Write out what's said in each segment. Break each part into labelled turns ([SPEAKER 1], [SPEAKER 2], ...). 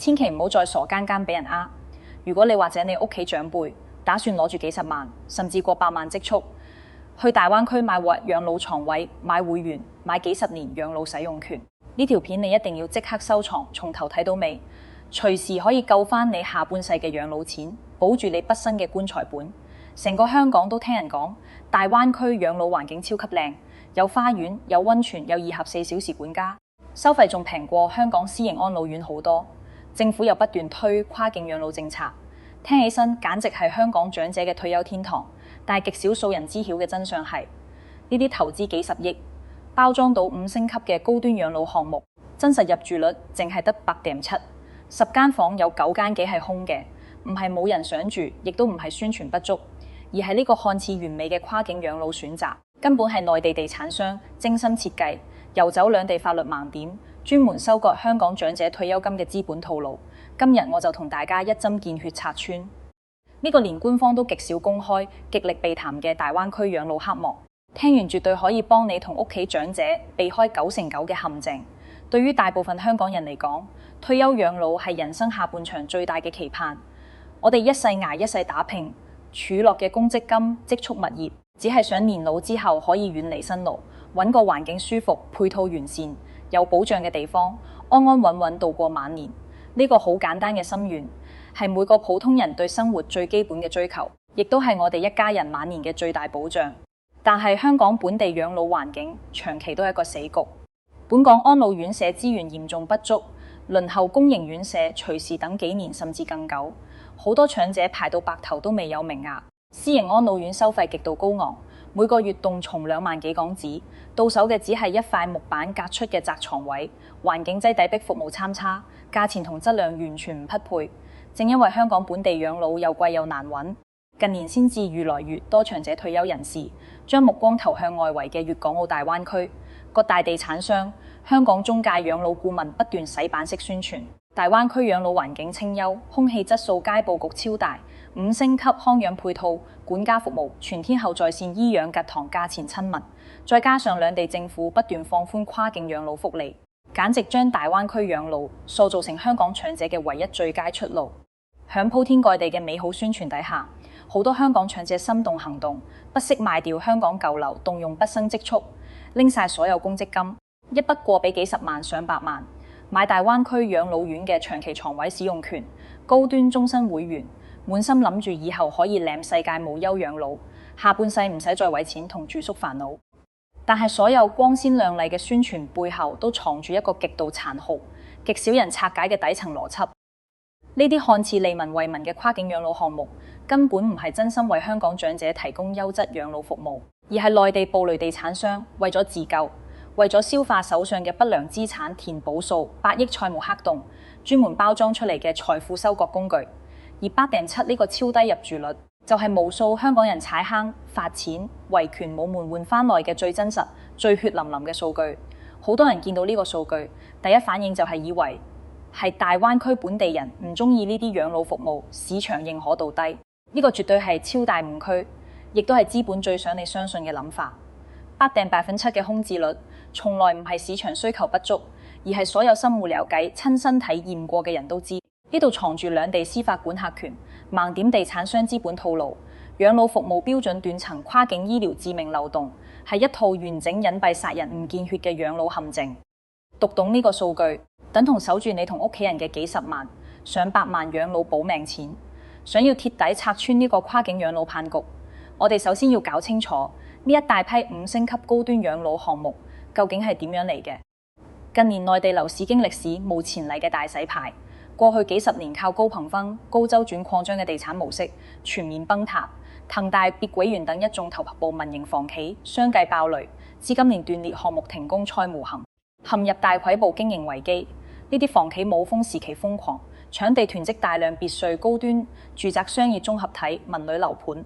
[SPEAKER 1] 千祈唔好再傻更更俾人呃。如果你或者你屋企長輩打算攞住幾十萬甚至過百萬積蓄去大灣區買養老床位、買會員、買幾十年養老使用權，呢條片你一定要即刻收藏，從頭睇到尾，隨時可以救翻你下半世嘅養老錢，保住你畢生嘅棺材本。成個香港都聽人講，大灣區養老環境超級靚，有花園、有溫泉、有24小時管家，收費仲平過香港私營安老院好多。政府又不斷推跨境養老政策，聽起身簡直係香港長者嘅退休天堂。但係極少數人知曉嘅真相係，呢啲投資幾十億，包裝到5星級嘅高端養老項目，真實入住率淨係得8.7%，10間房有9間幾係空嘅，唔係冇人想住，亦都唔係宣傳不足，而係呢個看似完美嘅跨境養老選擇，根本係內地地產商精心設計，遊走兩地法律盲點，專門收割香港長者退休金嘅資本套路。今日我就同大家一針見血拆穿呢個連官方都極少公開、極力避談嘅大灣區養老黑幕，聽完絕對可以幫你同屋企長者避開99%嘅陷阱。對於大部分香港人嚟講，退休養老係人生下半場最大嘅期盼。我哋一世捱一世打拼，儲落嘅公積金積蓄物業，只係想年老之後可以遠離辛勞，揾個環境舒服、配套完善、有保障嘅地方，安安穩穩度過晚年。呢個好簡單嘅心願，係每個普通人對生活最基本嘅追求，亦都係我哋一家人晚年嘅最大保障。但係香港本地養老環境長期都係一個死局，本港安老院舍資源嚴重不足，輪候公營院舍隨時等幾年甚至更久，好多長者排到白頭都未有名額。私營安老院收費極度高昂，每個月動重2萬幾港紙，到手嘅只係一塊木板隔出嘅窄床位，環境擠底逼服務參差，價錢同質量完全唔匹配。正因為香港本地養老又貴又難揾，近年先至越來越多長者退休人士將目光投向外圍嘅粵港澳大灣區。各大地產商、香港中介養老顧問不斷洗版式宣傳，大灣區養老環境清幽，空氣質素皆佈局超大，5星級康養配套、管家服務、全天候在線醫養吉堂，價錢親民，再加上兩地政府不斷放寬跨境養老福利，簡直將大灣區養老塑造成香港長者嘅唯一最佳出路。響鋪天蓋地嘅美好宣傳底下，好多香港長者心動行動，不惜賣掉香港舊樓，動用畢生積蓄，拎晒所有公積金，一筆過俾幾十萬上百萬，買大灣區養老院嘅長期床位使用權、高端終身會員，滿心諗住以後可以攬世界無憂養老，下半世唔使再為錢同住宿煩惱。但係所有光鮮亮麗嘅宣傳背後，都藏住一個極度殘酷、極少人拆解嘅底層邏輯。呢啲看似利民惠民嘅跨境養老項目，根本唔係真心為香港長者提供優質養老服務，而係內地暴雷地產商為咗自救，為咗消化手上嘅不良資產填補數8億債務黑洞，專門包裝出嚟嘅財富收割工具。而8.7呢個超低入住率，就係無數香港人踩坑、發錢、維權冇門換翻來嘅最真實、最血淋淋嘅數據。好多人見到呢個數據，第一反應就係以為係大灣區本地人唔中意呢啲養老服務，市場認可度低。呢個絕對係超大誤區，亦都係資本最想你相信嘅諗法。8.7%嘅空置率，從來唔係市場需求不足，而係所有深惡了解、親身體驗過嘅人都知，呢度藏住兩地司法管轄權、盲點地產商資本套路、養老服務標準斷層、跨境醫療致命漏洞，係一套完整隱蔽殺人唔見血嘅養老陷阱。讀懂呢個數據，等同守住你同屋企人嘅幾十萬、上百萬養老保命錢。想要徹底拆穿呢個跨境養老騙局，我哋首先要搞清楚呢一大批5星級高端養老項目究竟係點樣嚟嘅。近年內地樓市經歷史無前例嘅大洗牌，過去幾十年靠高頻分、高周轉擴張嘅地產模式全面崩塌，恒大、碧桂園等一眾投拍部民營房企相繼爆雷，至今連斷裂項目停工、賽無痕，陷入大規模經營危機。呢啲房企冇風時期瘋狂，搶地囤積大量別墅、高端住宅、商業綜合體、文旅樓盤。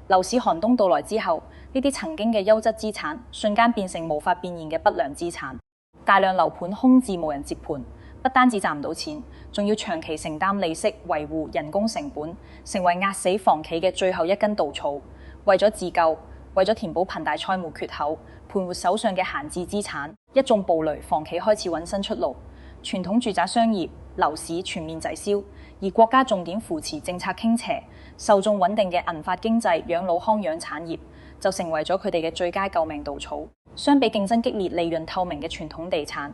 [SPEAKER 1] 樓市寒冬到來之後，呢啲曾經嘅優質資產瞬間變成無法變現嘅不良資產，大量樓盤空置無人接盤，不單止賺唔到錢，仲要長期承擔利息、維護、人工成本，成為壓死房企嘅最後一根稻草。為咗自救，為咗填補龐大債務缺口，盤活手上嘅閒置資產，一眾暴雷房企開始揾新出路。傳統住宅商業樓市全面滯銷，而國家重點扶持政策傾斜，受眾穩定嘅銀髮經濟養老康養產業就成為咗佢哋嘅最佳救命稻草。相比競爭激烈、利潤透明嘅傳統地產，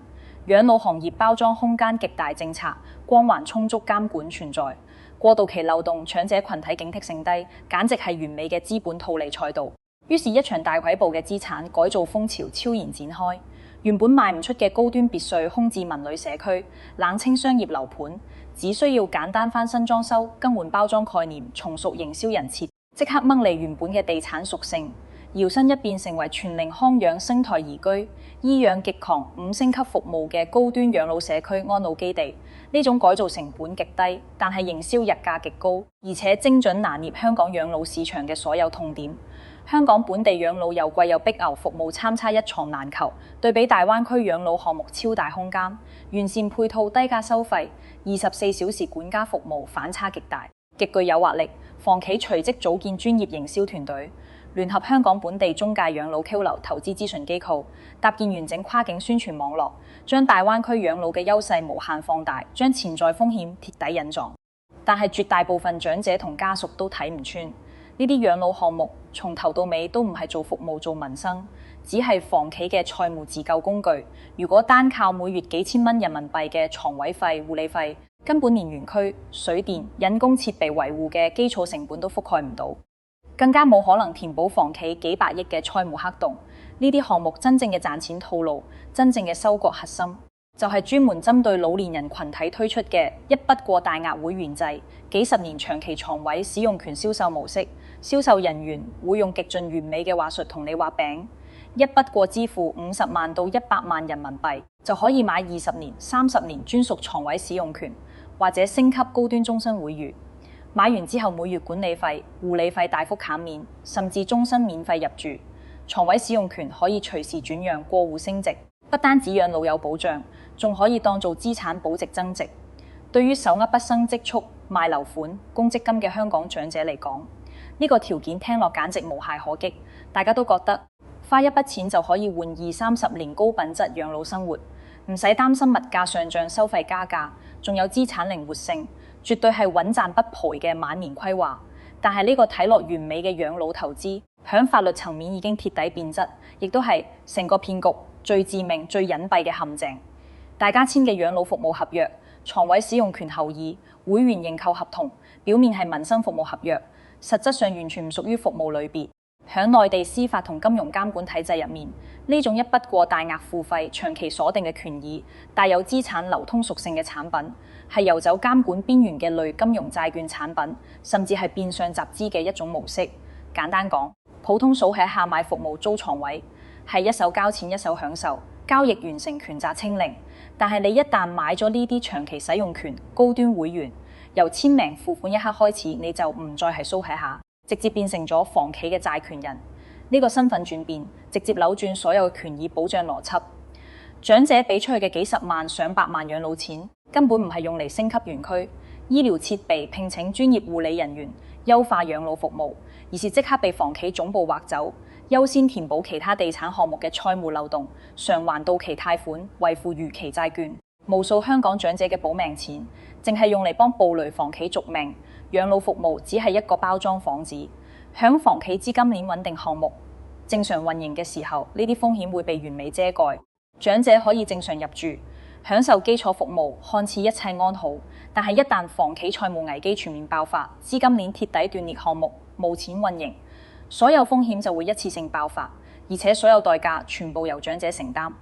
[SPEAKER 1] 養老行業包裝空間極大，政策光環充足，監管存在，過渡期漏洞，長者群體警惕性低，簡直係完美嘅資本套利賽道。於是，一場大規模嘅資產改造風潮悄然展開。原本賣唔出嘅高端別墅空置文旅社區、冷清商業樓盤，只需要簡單翻新裝修、更換包裝概念、重塑營銷人設，即刻掹離原本嘅地產屬性，搖身一變成為全齡康養、生態宜居、醫養極強、5星級服務嘅高端養老社區安老基地。呢種改造成本極低，但係營銷溢價極高，而且精準拿捏香港養老市場嘅所有痛點。香港本地養老又貴又逼牛，服務參差一床難求，對比大灣區養老項目超大空間，完善配套、低價收費、24小時管家服務，反差極大，極具誘惑力。房企隨即組建專業營銷團隊，聯合香港本地中介養老 Q 流投資諮詢機構，搭建完整跨境宣傳網絡，將大灣區養老嘅優勢無限放大，將潛在風險徹底隱藏。但係絕大部分長者同家屬都睇唔穿。呢啲養老項目從頭到尾都唔係做服務做民生，只係房企嘅財務自救工具。如果單靠每月幾千蚊人民幣嘅床位費、護理費，根本連園區、水電、人工設備維護嘅基礎成本都覆蓋唔到，更加冇可能填補房企幾百億嘅財務黑洞。呢啲項目真正嘅賺錢套路，真正嘅收割核心，就係專門針對老年人群體推出嘅一筆過大額會員制、幾十年長期床位使用權銷售模式。銷售人員會用極盡完美嘅話術同你畫餅，一筆過支付50萬到100萬人民幣，就可以買20年、30年專屬床位使用權，或者升級高端終身會員。買完之後每月管理費、護理費大幅減免，甚至終身免費入住。床位使用權可以隨時轉讓過戶升值，不單止養老有保障，仲可以當做資產保值增值。對於手握畢生積蓄、賣樓款、公積金嘅香港長者嚟講，呢個條件聽落簡直無懈可擊，大家都覺得花一筆錢就可以換20-30年高品質養老生活，唔使擔心物價上漲、收費加價，仲有資產靈活性，絕對係穩賺不賠嘅晚年規劃。但係呢個睇落完美嘅養老投資，響法律層面已經鐵底變質，亦都係成個騙局最致命、最隱蔽嘅陷阱。大家簽嘅養老服務合約、床位使用權後議、會員認購合同，表面係民生服務合約，實質上完全唔屬於服務類別。響內地司法同金融監管體制入面，呢種一筆過大額付費、長期鎖定嘅權益，帶有資產流通屬性嘅產品，係遊走監管邊緣嘅類金融債券產品，甚至係變相集資嘅一種模式。簡單講，普通數喺下買服務租床位，係一手交錢一手享受，交易完成權責清零。但係你一旦買咗呢啲長期使用權、高端會員，由簽名付款一刻開始，你就唔再係蘇喺下，直接變成咗房企嘅債權人。呢個身份轉變，直接扭轉所有權益保障邏輯。長者俾出去嘅幾十萬、上百萬養老錢，根本唔係用嚟升級園區、醫療設備、聘請專業護理人員、優化養老服務，而是即刻被房企總部劃走，優先填補其他地產項目嘅債務漏洞，償還到期貸款，維護逾期債券。無數香港長者嘅保命錢，淨係用嚟幫暴雷房企續命。養老服務只係一個包裝幌子。響房企資金鏈穩定項目正常運營嘅時候，呢啲風險會被完美遮蓋，長者可以正常入住，享受基礎服務，看似一切安好。但係一旦房企債務危機全面爆發，資金鏈鐵底斷裂，項目冇錢運營，所有風險就會一次性爆發，而且所有代價全部由長者承擔。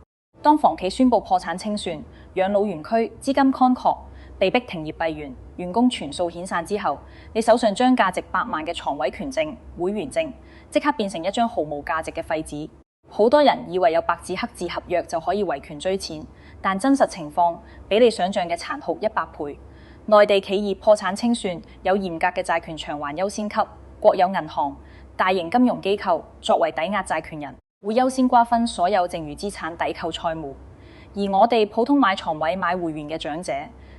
[SPEAKER 1] 當房企宣布破產清算，養老園區資金乾涸，被逼停業閉園，員工全數遣散之後，你手上將價值100萬嘅床位權證、會員證，即刻變成一張毫無價值嘅廢紙。好多人以為有白紙黑字合約就可以維權追錢，但真實情況比你想象嘅殘酷100倍。內地企業破產清算有嚴格嘅債權償還優先級，國有銀行、大型金融機構作為抵押債權人，會優先瓜分所有剩餘資產抵扣債務。而我哋普通買床位買會員嘅長者，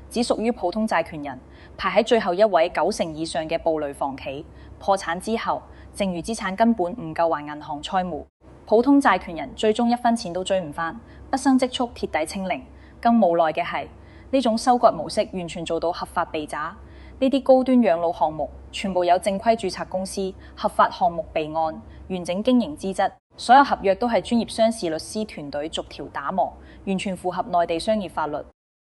[SPEAKER 1] 只屬於普通債權人，排喺最後一位90%以上嘅暴雷房企。破產之後，剩餘資產根本唔夠還銀行債務，普通債權人最終1分錢都追唔返，畢生積蓄鐵底清零。更無奈嘅係，呢種收割模式完全做到合法避詐。呢啲高端養老項目全部有正規註冊公司、合法項目備案、完整經營資質，所有合約都係專業商事律師團隊逐條打磨，完全符合內地商業法律。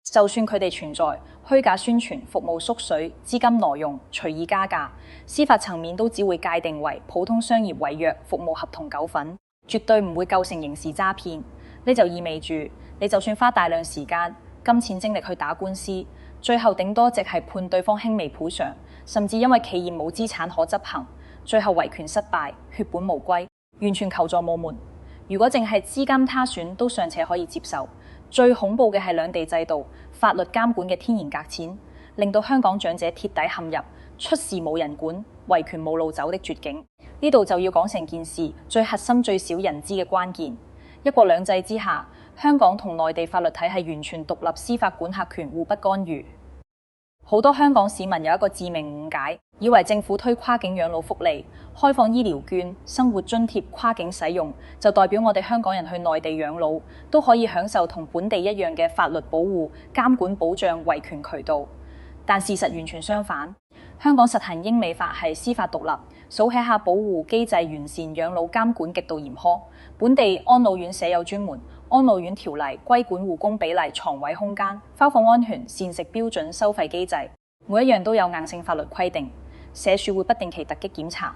[SPEAKER 1] 就算佢哋存在虛假宣傳、服務縮水、資金挪用、隨意加價，司法層面都只會界定為普通商業違約、服務合同糾紛，絕對唔會構成刑事詐騙。呢就意味住你就算花大量時間、金錢、精力去打官司，最後頂多只係判對方輕微賠償，甚至因為企業冇資產可執行，最後維權失敗，血本無歸，完全求助無門。如果淨係資金他選都尚且可以接受，最恐怖嘅係兩地制度、法律監管嘅天然隔淺，令到香港長者鐵底陷入出事冇人管、維權冇路走的絕境。呢度就要講成件事最核心、最少人知嘅關鍵。一國兩制之下，香港同內地法律體系完全獨立，司法管轄權互不干預。好多香港市民有一個致命誤解，以為政府推跨境養老福利、開放醫療券、生活津貼跨境使用，就代表我哋香港人去內地養老都可以享受同本地一樣嘅法律保護、監管保障、維權渠道。但事實完全相反，香港實行英美法系司法獨立，數起下保護機制完善，養老監管極度嚴苛，本地安老院舍有專門安老院條例規管護工比例、床位空間、包房安全、膳食標準、收費機制，每一樣都有硬性法律規定。社署會不定期突擊檢查，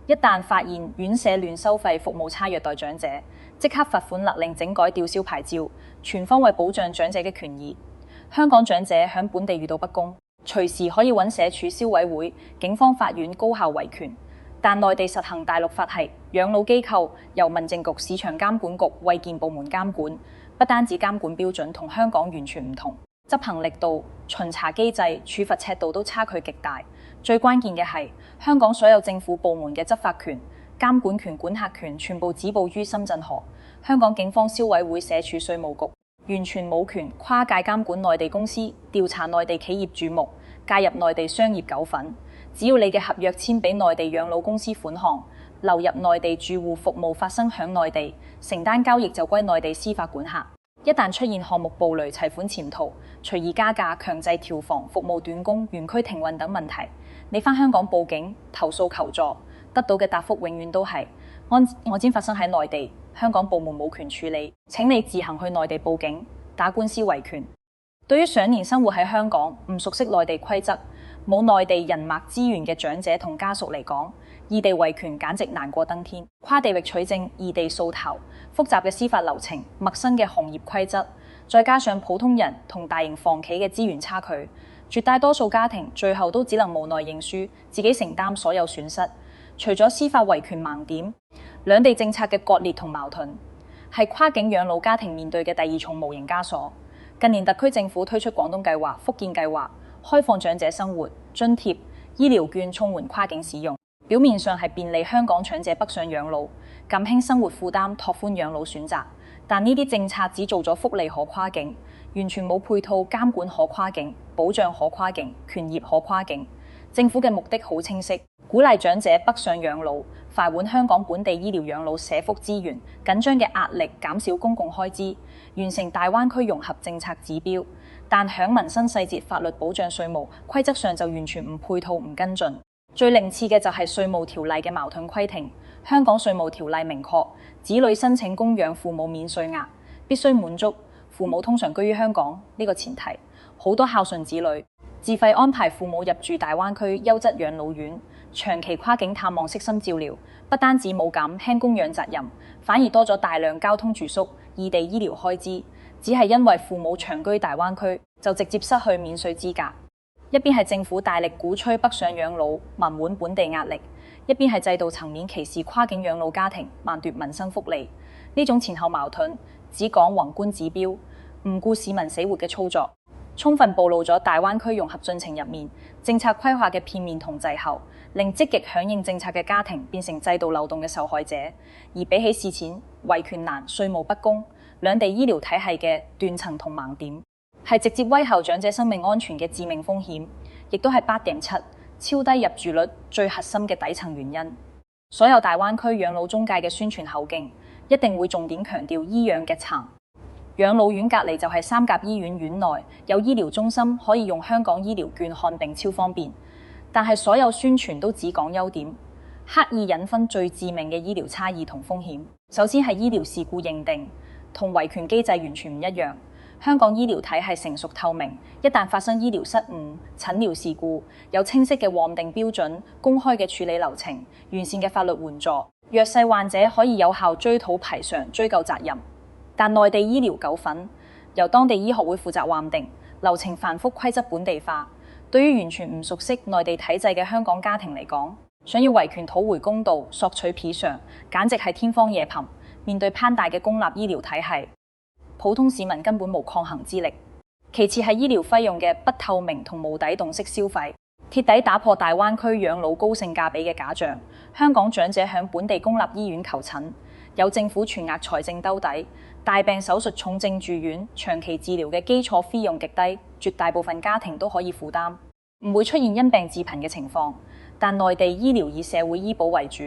[SPEAKER 1] 一旦發現院舍亂收費、服務差、虐待長者，即刻罰款勒令整改吊銷牌照，全方位保障長者嘅權益。香港長者響本地遇到不公，隨時可以揾社署、消委會、警方、法院高效維權。但內地實行大陸法系，養老機構由民政局、市場監管局、衛健部門監管，不單止監管標準同香港完全唔同，執行力度、巡查機制、處罰尺度都差距極大。最關鍵嘅係，香港所有政府部門嘅執法權、監管權、管轄權全部止步於深圳河。香港警方、消委會、社署、稅務局完全冇權跨界監管內地公司、調查內地企業注目、介入內地商業糾紛。只要你嘅合約簽俾內地養老公司款項，流入內地住戶服務發生響內地，承擔交易就歸內地司法管轄。一旦出現項目暴雷、齊款潛逃、隨意加價、強制調房、服務斷供、園區停運等問題，你返香港報警、投訴求助，得到嘅答覆永遠都係案件發生喺內地，香港部門冇權處理，請你自行去內地報警、打官司維權。對於想年生活喺香港、唔熟悉內地規則、冇內地人脈資源嘅長者同家屬嚟講，異地維權簡直難過登天。跨地域取證、異地訴求、複雜嘅司法流程、陌生嘅行業規則，再加上普通人同大型房企嘅資源差距，絕大多數家庭最後都只能無奈認輸，自己承擔所有損失。除咗司法維權盲點，兩地政策嘅割裂同矛盾，係跨境養老家庭面對嘅第二重無形枷鎖。近年特區政府推出廣東計劃、福建計劃，開放長者生活津貼、醫療券充緩跨境使用，表面上係便利香港長者北上養老，減輕生活負擔，拓寬養老選擇。但呢啲政策只做咗福利可跨境，完全冇配套監管可跨境、保障可跨境、權益可跨境。政府嘅目的好清晰，鼓勵長者北上養老，快換香港本地醫療養老社福資源，緊張嘅壓力減少公共開支，完成大灣區融合政策指標。但響民生細節、法律保障、稅務規則上就完全唔配套、唔跟進。最令次嘅就係稅務條例嘅矛盾規定。香港稅務條例明確，子女申請供養父母免稅額，必須滿足父母通常居於香港呢個前提。好多孝順子女自費安排父母入住大灣區優質養老院，長期跨境探望、悉心照料，不單止冇減輕供養責任，反而多咗大量交通住宿、異地醫療開支。只係因為父母長居大灣區，就直接失去免稅資格。一邊係政府大力鼓吹北上養老，民滿本地壓力；一邊係制度層面歧視跨境養老家庭，剝奪民生福利。呢種前後矛盾，只講宏觀指標，唔顧市民死活嘅操作，充分暴露咗大灣區融合進程入面政策規劃嘅片面同滯後，令積極響應政策嘅家庭變成制度漏洞嘅受害者。而比起事前維權難、稅務不公、兩地醫療體系嘅斷層同盲點，係直接威嚇長者生命安全嘅致命風險，亦都係8.7超低入住率最核心嘅底層原因。所有大灣區養老中介嘅宣傳口徑，一定會重點強調醫養嘅層，養老院隔離就係三甲醫院，院內有醫療中心可以用香港醫療券看病，超方便。但係所有宣傳都只講優點，刻意隱分最致命嘅醫療差異同風險。首先係醫療事故認定，同維權機制完全唔一樣。香港醫療體系成熟透明，一旦發生醫療失誤、診療事故，有清晰嘅劃定標準、公開嘅處理流程、完善嘅法律援助，弱勢患者可以有效追討賠償、追究責任。但內地醫療糾紛由當地醫學會負責劃定，流程繁複、規則本地化。對於完全唔熟悉內地體制嘅香港家庭嚟講，想要維權討回公道、索取賠償，簡直係天方夜譚。面對龐大嘅公立醫療體系，普通市民根本無抗衡之力。其次係醫療費用嘅不透明同無底洞式消費，徹底打破大灣區養老高性價比嘅假象。香港長者響本地公立醫院求診，有政府全額財政兜底，大病手術、重症住院、長期治療嘅基礎費用極低，絕大部分家庭都可以負擔，唔會出現因病致貧嘅情況。但內地醫療以社會醫保為主，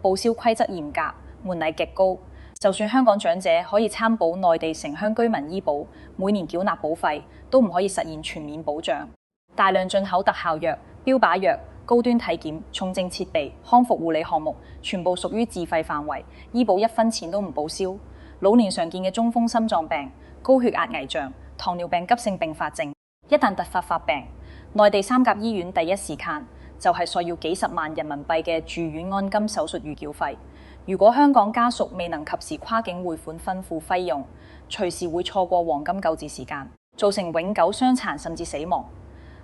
[SPEAKER 1] 報銷規則嚴格，門檻極高。就算香港長者可以參保內地城鄉居民醫保，每年繳納保費，都唔可以實現全面保障。大量進口特效藥、標靶藥、高端體檢、重症設備、康復護理項目，全部屬於自費範圍，醫保一分錢都唔報銷。老年常見嘅中風心臟病、高血壓危象、糖尿病急性併發症，一旦突發發病，內地三甲醫院第一時間就係索要幾十萬人民幣嘅住院安金、手術預繳費。如果香港家屬未能及時跨境匯款分付費用，隨時會錯過黃金救治時間，造成永久傷殘甚至死亡。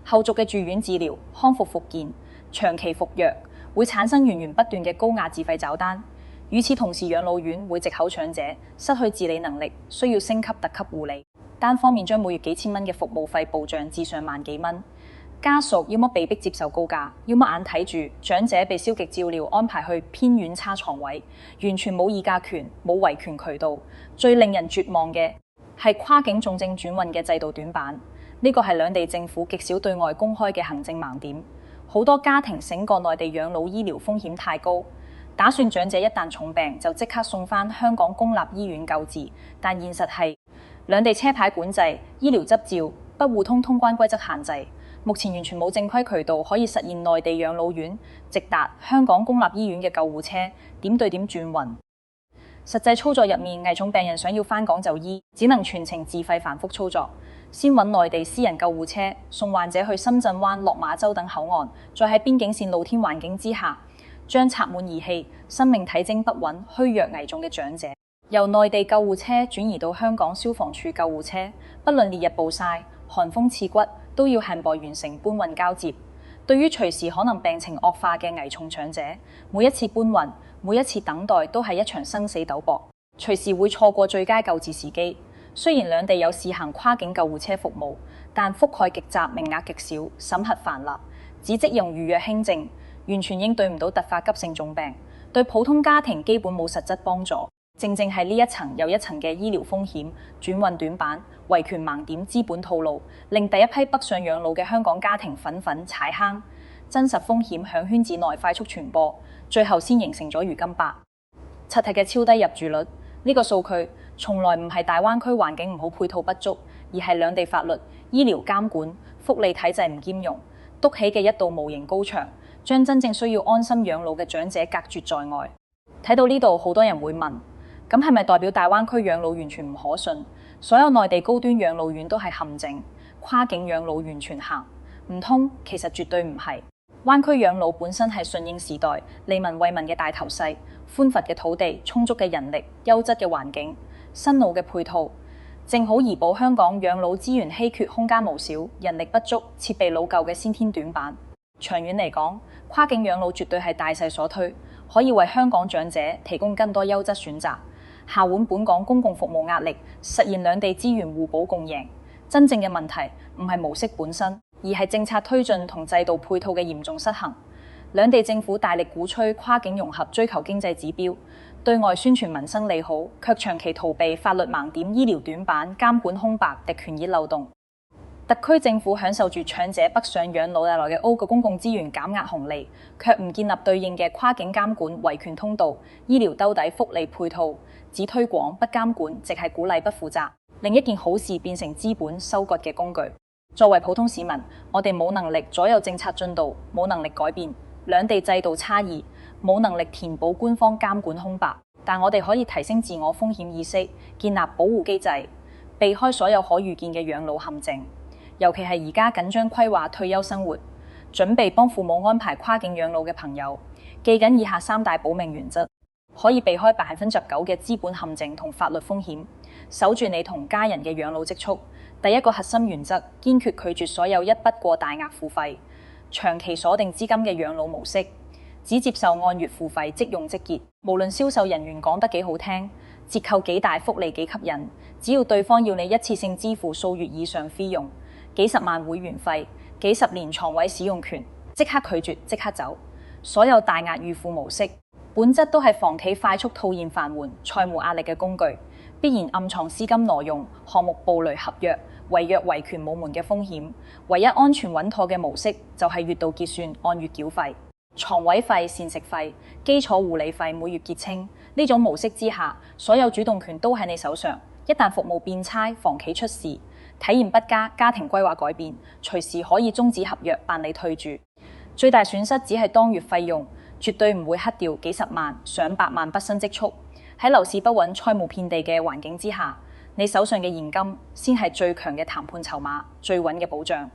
[SPEAKER 1] 後續嘅住院治療、康復復健、長期服藥，會產生源源不斷嘅高額自費找單。與此同時，養老院會藉口長者失去自理能力，需要升級特級護理，單方面將每月幾千蚊嘅服務費暴漲至上萬幾蚊。家屬要麼被迫接受高價，要麼眼睇住長者被消極照料安排去偏遠差床位，完全冇議價權、冇維權渠道。最令人絕望嘅係跨境重症轉運嘅制度短板，呢個係兩地政府極少對外公開嘅行政盲點。好多家庭醒覺內地養老醫療風險太高，打算長者一旦重病就即刻送返香港公立醫院救治，但現實係兩地車牌管制、醫療執照不互通通關規則限制。目前完全冇正規渠道可以實現內地養老院直達香港公立醫院嘅救護車點對點轉運。實際操作入面，危重病人想要返港就醫，只能全程自費繁複操作，先揾內地私人救護車送患者去深圳灣、落馬洲等口岸，再喺邊境線露天環境之下，將插滿儀器、生命體徵不穩、虛弱危重嘅長者由內地救護車轉移到香港消防處救護車，不論烈日暴曬、寒風刺骨，都要handball完成搬運交接。對於隨時可能病情惡化嘅危重長者，每一次搬運、每一次等待都係一場生死鬥搏，隨時會錯過最佳救治時機。雖然兩地有試行跨境救護車服務，但覆蓋極窄、名額極少、審核繁雜，只適用預約輕症，完全應對唔到突發急性重病，對普通家庭基本冇實質幫助。正正係呢一層又一層嘅醫療風險、轉運短板、維權盲點、資本套路，令第一批北上養老嘅香港家庭紛紛踩坑，真實風險響圈子內快速傳播，最後先形成咗如今7日嘅超低入住率。呢個數據從來唔係大灣區環境唔好、配套不足，而係兩地法律、醫療監管、福利體制唔兼容，篤起嘅一道無形高牆，將真正需要安心養老嘅長者隔絕在外。睇到呢度，好多人會問：咁係咪代表大灣區養老完全唔可信？所有內地高端養老院都係陷阱，跨境養老完全行唔通？其實絕對唔係。灣區養老本身係順應時代、利民惠民嘅大頭勢，寬闊嘅土地、充足嘅人力、優質嘅環境、新老嘅配套，正好彌補香港養老資源稀缺、空間無少、人力不足、設備老舊嘅先天短板。長遠嚟講，跨境養老絕對係大勢所推，可以為香港長者提供更多優質選擇，下緩本港公共服務壓力，實現兩地資源互補共贏。真正嘅問題唔係模式本身，而係政策推進同制度配套嘅嚴重失衡。兩地政府大力鼓吹跨境融合，追求經濟指標，對外宣傳民生利好，卻長期逃避法律盲點、醫療短板、監管空白、敵權益漏洞。特區政府享受住長者北上養老帶來嘅 O 個公共資源減壓紅利，卻唔建立對應嘅跨境監管、維權通道、醫療兜底、福利配套，只推廣不監管，淨係鼓勵不負責。另一件好事變成資本收割嘅工具。作為普通市民，我哋冇能力左右政策進度，冇能力改變兩地制度差異，冇能力填補官方監管空白。但我哋可以提升自我風險意識，建立保護機制，避開所有可預見嘅養老陷阱。尤其係而家緊張規劃退休生活，準備幫父母安排跨境養老嘅朋友，記緊以下3大保命原則，可以避開9%嘅資本陷阱同法律風險，守住你同家人嘅養老積蓄。第一個核心原則，堅決拒絕所有一筆過大額付費、長期鎖定資金嘅養老模式，只接受按月付費，即用即結。無論銷售人員講得幾好聽，折扣幾大，福利幾吸引，只要對方要你一次性支付數月以上費用、幾十萬會員費、幾十年床位使用權，即刻拒絕，即刻走。所有大額預付模式，本質都係房企快速套現飯碗、財務壓力嘅工具，必然暗藏資金挪用、項目暴雷合約、違約維權冇門嘅風險。唯一安全穩妥嘅模式就係月度結算，按月繳費，床位費、膳食費、基礎護理費每月結清。呢種模式之下，所有主動權都喺你手上。一旦服務變差、房企出事、體驗不佳、家庭規劃改變，隨時可以終止合約，辦理退住。最大損失只係當月費用，絕對唔會黑掉幾十萬、上百萬畢生積蓄。喺樓市不穩、債務遍地嘅環境之下，你手上嘅現金先係最強嘅談判籌碼、最穩嘅保障。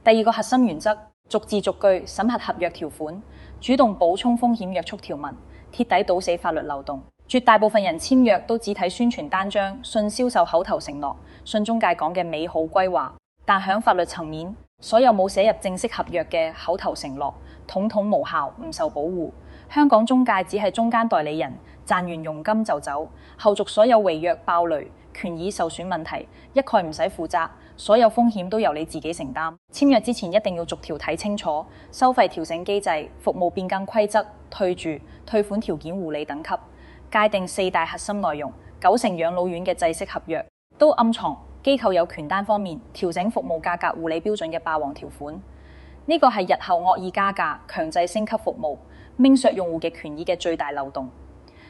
[SPEAKER 1] 第二個核心原則，逐字逐句審核合約條款，主動補充風險約束條文，徹底堵死法律漏洞。絕大部分人簽約都只睇宣傳單張，信銷售口頭承諾，信中介講嘅美好歸話。但響法律層面，所有冇寫入正式合約嘅口頭承諾，統統無效，唔受保護。香港中介只係中間代理人，賺完佣金就走，後續所有違約爆雷、權益受損問題，一概唔使負責，所有風險都由你自己承擔。簽約之前一定要逐條睇清楚，收費調整機制、服務變更規則、退住、退款條件、護理等級，界定4大核心內容。9成養老院嘅制式合約都暗藏機構有權單方面調整服務價格、護理標準嘅霸王條款。呢個係日後惡意加價、強制升級服務、剝削用戶嘅權益嘅最大漏洞。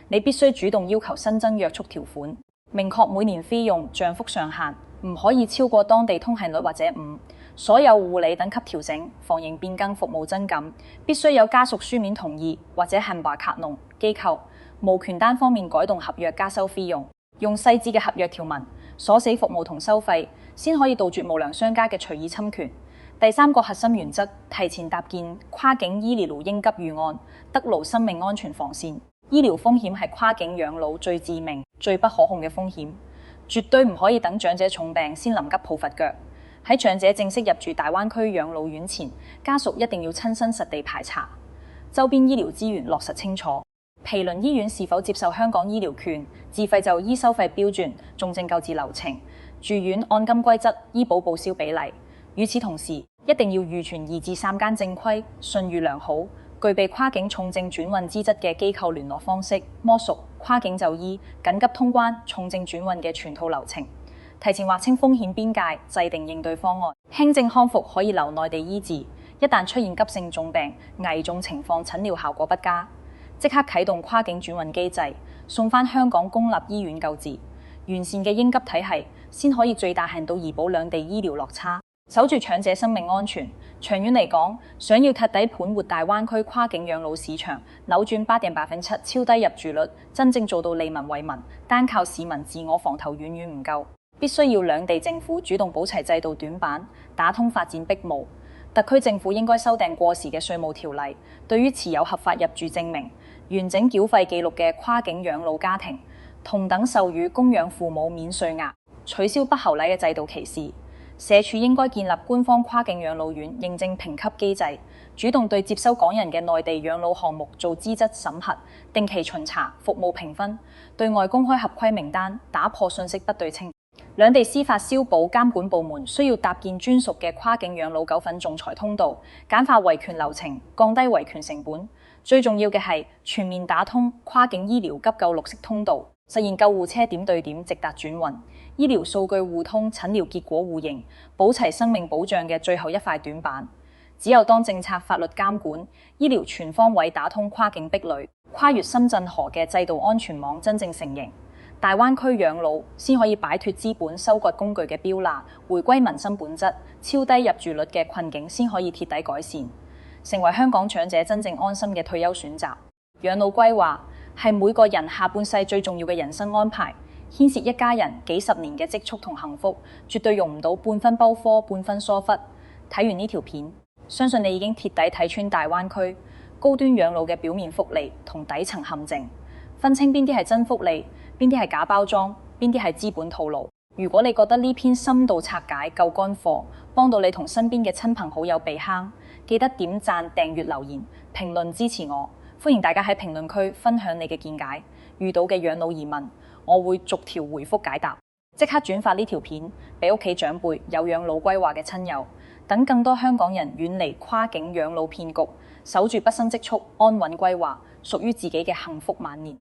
[SPEAKER 1] 你必須主動要求新增約束條款，明確每年費用漲幅上限，唔可以超過當地通行率或者5。所有護理等級調整、房型變更、服務增減，必須有家屬書面同意或者hand把卡農機構無權單方面改動合約加收費用，用細緻嘅合約條文鎖死服務同收費，先可以杜絕無良商家嘅隨意侵權。第3個核心原則，提前搭建跨境醫療應急預案，得牢生命安全防線。醫療風險係跨境養老最致命、最不可控嘅風險，絕對唔可以等長者重病先臨急抱佛腳。喺長者正式入住大灣區養老院前，家屬一定要親身實地排查，周邊醫療資源落實清楚，毗鄰醫院是否接受香港醫療券，自費就醫收費標準、重症救治流程、住院按金規則、醫保報銷比例。與此同時，一定要預存2至3間正規、信譽良好、具備跨境重症轉運資質嘅機構聯絡方式，摸熟跨境就醫、緊急通關、重症轉運嘅全套流程，提前劃清風險邊界，制定應對方案。輕症康復可以留內地醫治，一旦出現急性重病、危重情況，診療效果不佳，即刻啟動跨境轉運機制，送返香港公立醫院救治。完善嘅應急體系，先可以最大限度彌補兩地醫療落差，守住長者生命安全。長遠嚟講，想要徹底盤活大灣區跨境養老市場，扭轉8.7%超低入住率，真正做到利民為民，單靠市民自我防頭遠遠唔夠，必須要兩地政府主動補齊制度短板，打通發展壁毛。特區政府應該修訂過時嘅稅務條例，對於持有合法入住證明、完整繳費記錄嘅跨境養老家庭，同等授予供養父母免稅額，取消不合理嘅制度歧視。社署應該建立官方跨境養老院認證評級機制，主動對接收港人嘅內地養老項目做資質審核，定期巡查、服務評分，對外公開合規名單，打破信息不對稱。兩地司法消保監管部門需要搭建專屬嘅跨境養老糾紛仲裁通道，簡化維權流程，降低維權成本。最重要嘅係全面打通跨境醫療急救綠色通道，實現救護車點對點直達轉運，醫療數據互通，診療結果互認，補齊生命保障嘅最後一塊短板。只有當政策、法律監管、醫療全方位打通跨境壁壘，跨越深圳河嘅制度安全網真正成形，大灣區養老先可以擺脫資本收割工具嘅標籤，回歸民生本質，超低入住率嘅困境先可以徹底改善，成為香港長者真正安心嘅退休選擇。養老規劃係每個人下半世最重要嘅人生安排，牽涉一家人幾十年嘅積蓄同幸福，絕對用唔到半分煲科、半分疏忽。睇完呢條片，相信你已經徹底睇穿大灣區高端養老嘅表面福利同底層陷阱，分清邊啲係真福利，邊啲係假包裝，邊啲係資本套路。如果你覺得呢篇深度拆解夠乾貨，幫到你同身邊嘅親朋好友避坑，記得點讚、訂閱、留言、評論支持我。歡迎大家喺評論區分享你嘅見解，遇到嘅養老疑問，我會逐條回覆解答。即刻轉發呢條片俾屋企長輩有養老規劃嘅親友，等更多香港人遠離跨境養老騙局，守住畢生積蓄，安穩規劃屬於自己嘅幸福晚年。